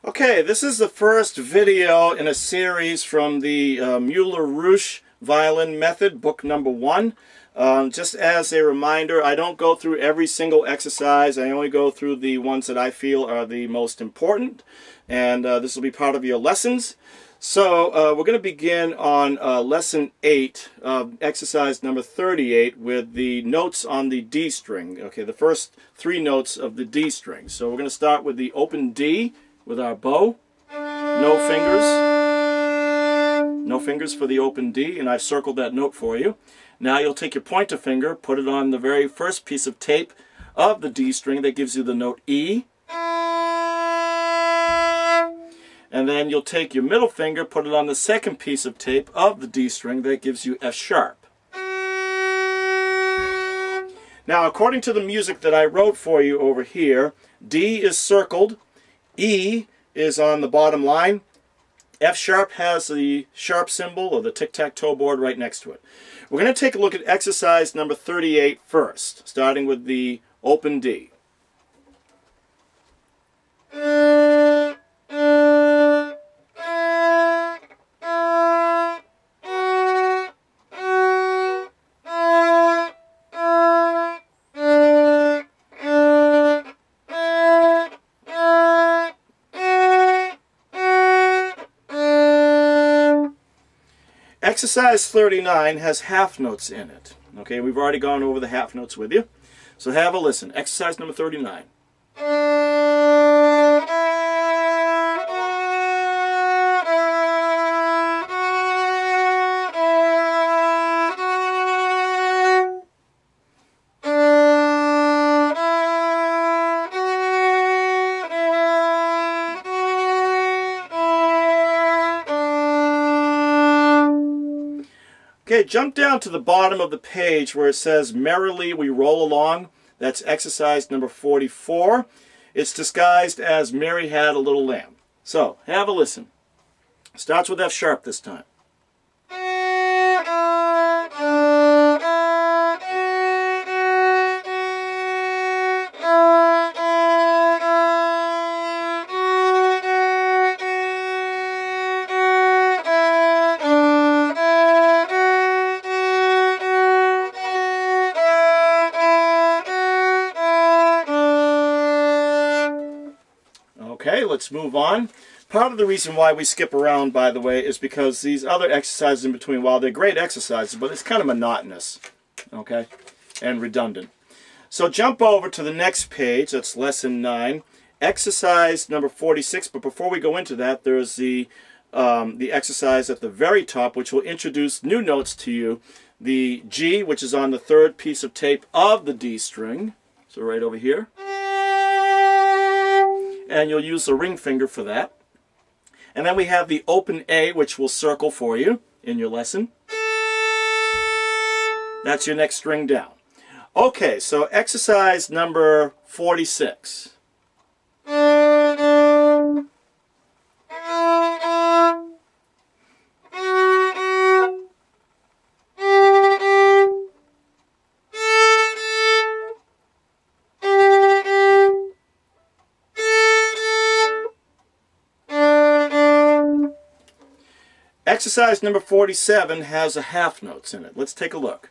Okay, this is the first video in a series from the Muller-Rusch Violin Method, book number 1. Just as a reminder, I don't go through every single exercise. I only go through the ones that I feel are the most important, and this will be part of your lessons. So we're going to begin on lesson 8, exercise number 38, with the notes on the D string. Okay, the first 3 notes of the D string. So we're going to start with the open D with our bow. No fingers for the open D, and I've circled that note for you. Now you'll take your pointer finger, put it on the very first piece of tape of the D string that gives you the note E. And then you'll take your middle finger, put it on the second piece of tape of the D string that gives you F sharp. Now, according to the music that I wrote for you over here, D is circled, E is on the bottom line, F sharp has the sharp symbol or the tic-tac-toe board right next to it. We're going to take a look at exercise number 38 first, starting with the open D. Exercise 39 has half notes in it. Okay, we've already gone over the half notes with you. So have a listen. Exercise number 39. Okay, jump down to the bottom of the page where it says, "Merrily we roll along." That's exercise number 44. It's disguised as "Mary had a little lamb." So, have a listen. Starts with F sharp this time. Okay, let's move on. Part of the reason why we skip around, by the way, is because these other exercises in between, while they're great exercises, but it's kind of monotonous, okay, and redundant. So jump over to the next page, that's lesson 9, exercise number 46, but before we go into that, there's the exercise at the very top, which will introduce new notes to you. The G, which is on the third piece of tape of the D string, so right over here. And you'll use the ring finger for that. And then we have the open A, which we'll circle for you in your lesson. That's your next string down. Okay, so exercise number 46. Exercise number 47 has a half notes in it. Let's take a look.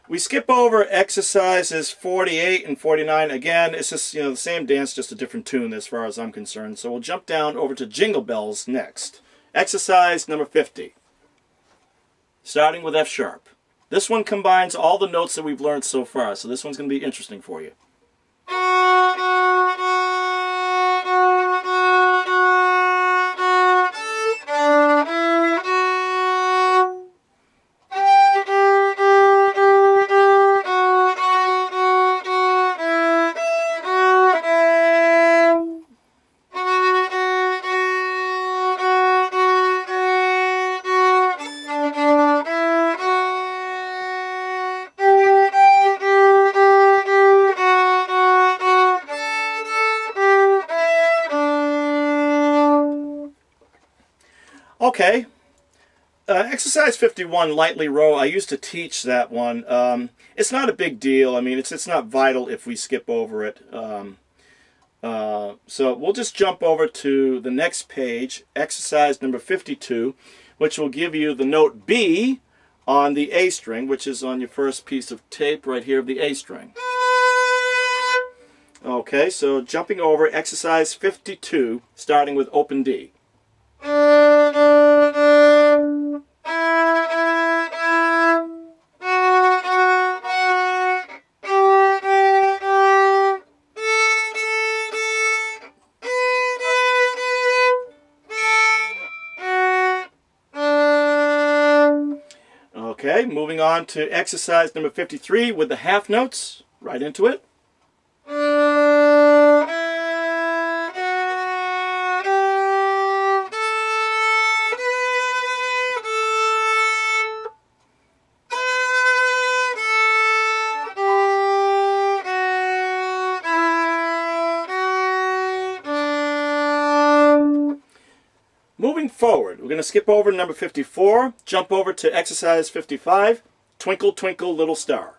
We skip over exercises 48 and 49. Again, it's just, the same dance, just a different tune as far as I'm concerned. So we'll jump down over to Jingle Bells next. Exercise number 50. Starting with F sharp. This one combines all the notes that we've learned so far, so this one's going to be interesting for you. Okay. Exercise 51, lightly row, I used to teach that one. It's not a big deal. I mean, it's not vital if we skip over it. So we'll just jump over to the next page, exercise number 52, which will give you the note B on the A string, which is on your first piece of tape right here of the A string. Okay, so jumping over exercise 52, starting with open D. Okay, moving on to exercise number 53 with the half notes, right into it. Moving forward, we're going to skip over to number 54, jump over to exercise 55, Twinkle Twinkle Little Star.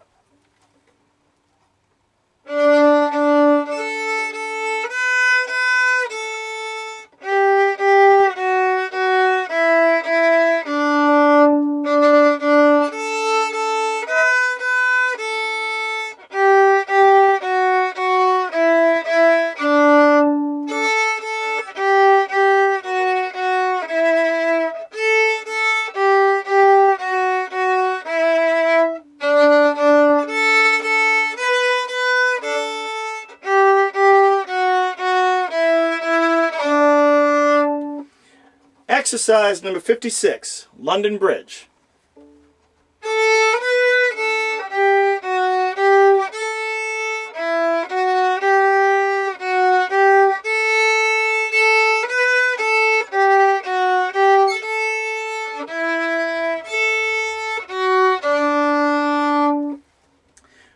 Exercise number 56, London Bridge.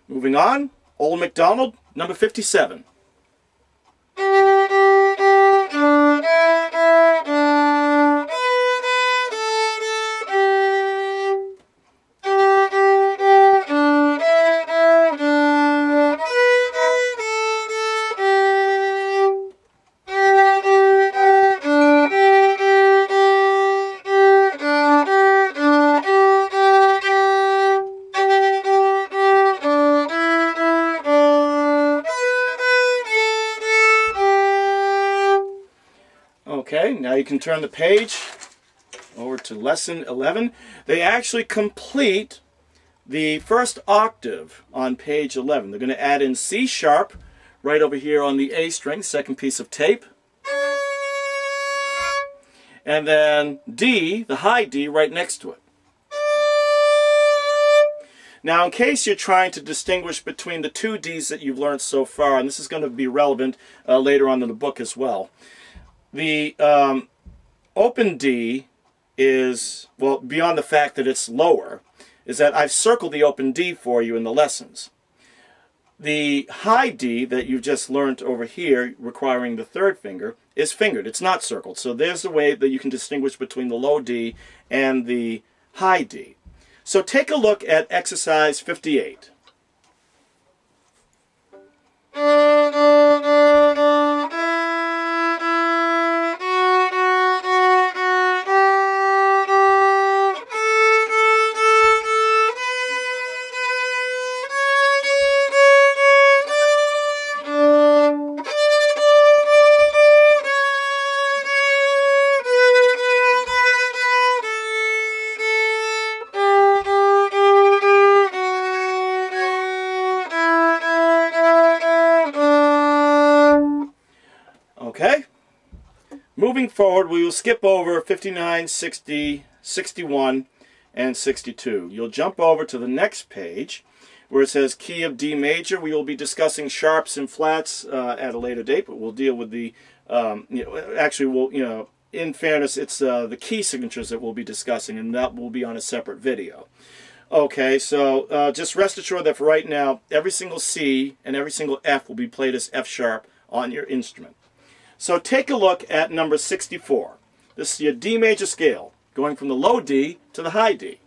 Moving on, Old MacDonald, number 57. Okay, now you can turn the page over to lesson 11. They actually complete the first octave on page 11. They're going to add in C sharp right over here on the A string, second piece of tape. And then D, the high D, right next to it. Now, in case you're trying to distinguish between the two Ds that you've learned so far, and this is going to be relevant later on in the book as well, the open D is, well, beyond the fact that it's lower, is that I've circled the open D for you in the lessons. The high D that you've just learned over here, requiring the third finger, is fingered. It's not circled. So there's a way that you can distinguish between the low D and the high D. So take a look at exercise 58. Okay, moving forward, we will skip over 59, 60, 61, and 62. You'll jump over to the next page where it says key of D major. We will be discussing sharps and flats at a later date, but we'll deal with the, actually, we'll, in fairness, it's the key signatures that we'll be discussing, and that will be on a separate video. Okay, so just rest assured that for right now, every single C and every single F will be played as F sharp on your instrument. So take a look at number 64. This is your D major scale, going from the low D to the high D.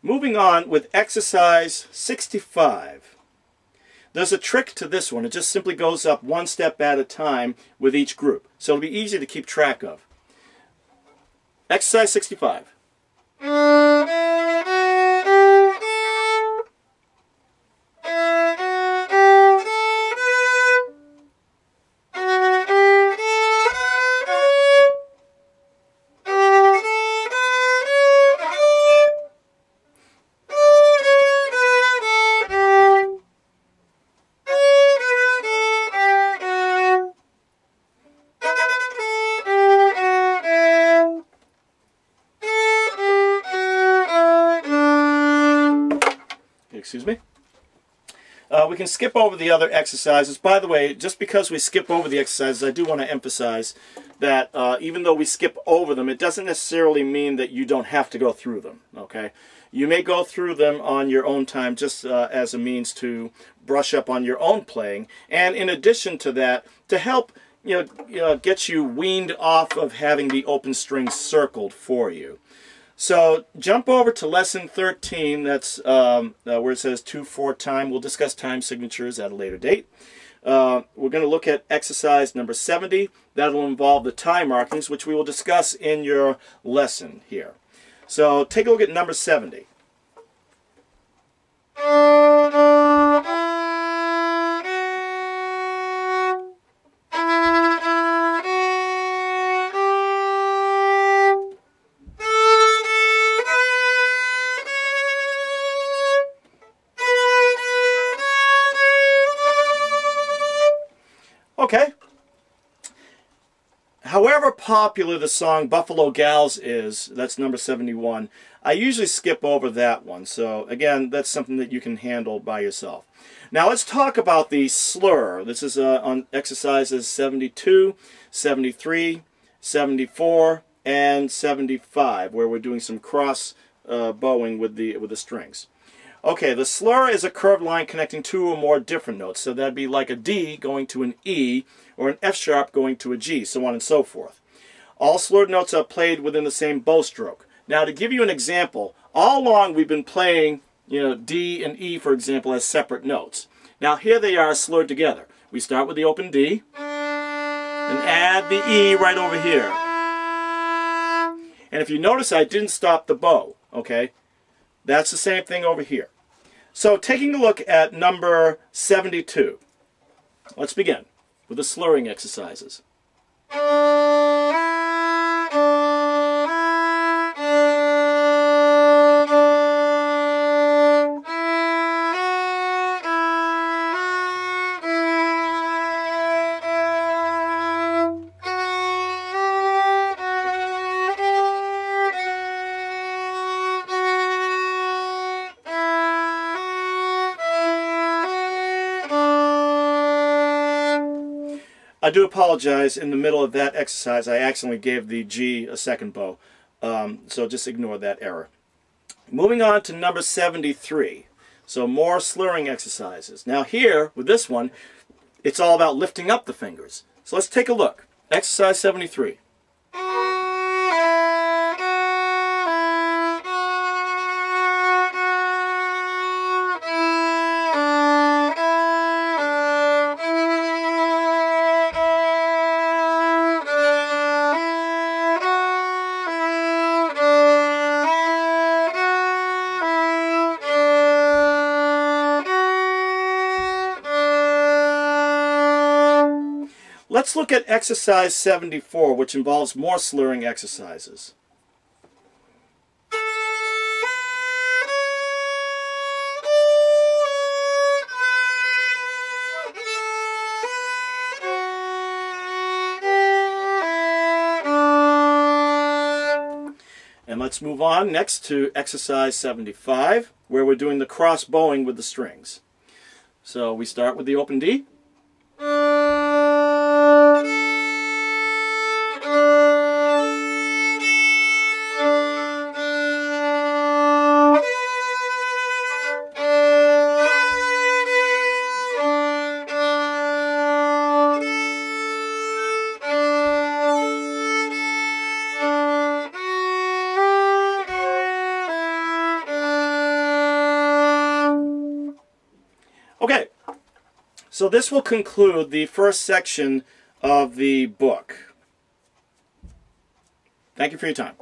Moving on with exercise 65. There's a trick to this one. It just simply goes up one step at a time with each group. So it'll be easy to keep track of. Exercise 65. Excuse me. We can skip over the other exercises. By the way, just because we skip over the exercises, I do want to emphasize that even though we skip over them, it doesn't necessarily mean that you don't have to go through them. Okay, you may go through them on your own time, just as a means to brush up on your own playing, and in addition to that, to help get you weaned off of having the open strings circled for you. So jump over to lesson 13, that's where it says 2/4 time. We'll discuss time signatures at a later date. We're going to look at exercise number 70. That'll involve the time markings, which we will discuss in your lesson here. So take a look at number 70. Okay. However popular the song Buffalo Gals is, that's number 71, I usually skip over that one. So again, that's something that you can handle by yourself. Now let's talk about the slur. This is on exercises 72, 73, 74, and 75, where we're doing some cross bowing with the strings. Okay, the slur is a curved line connecting two or more different notes. So that'd be like a D going to an E, or an F sharp going to a G, so on and so forth. All slurred notes are played within the same bow stroke. Now, to give you an example, all along we've been playing, D and E, for example, as separate notes. Now, here they are slurred together. We start with the open D, and add the E right over here. And if you notice, I didn't stop the bow, okay? That's the same thing over here. So taking a look at number 72, let's begin with the slurring exercises. I do apologize, in the middle of that exercise I accidentally gave the G a second bow, so just ignore that error. Moving on to number 73, so more slurring exercises. Now here, with this one, it's all about lifting up the fingers. So let's take a look. Exercise 73. Let's look at exercise 74, which involves more slurring exercises. And let's move on next to exercise 75, where we're doing the cross bowing with the strings. So we start with the open D. Okay, so this will conclude the first section of the book. Thank you for your time.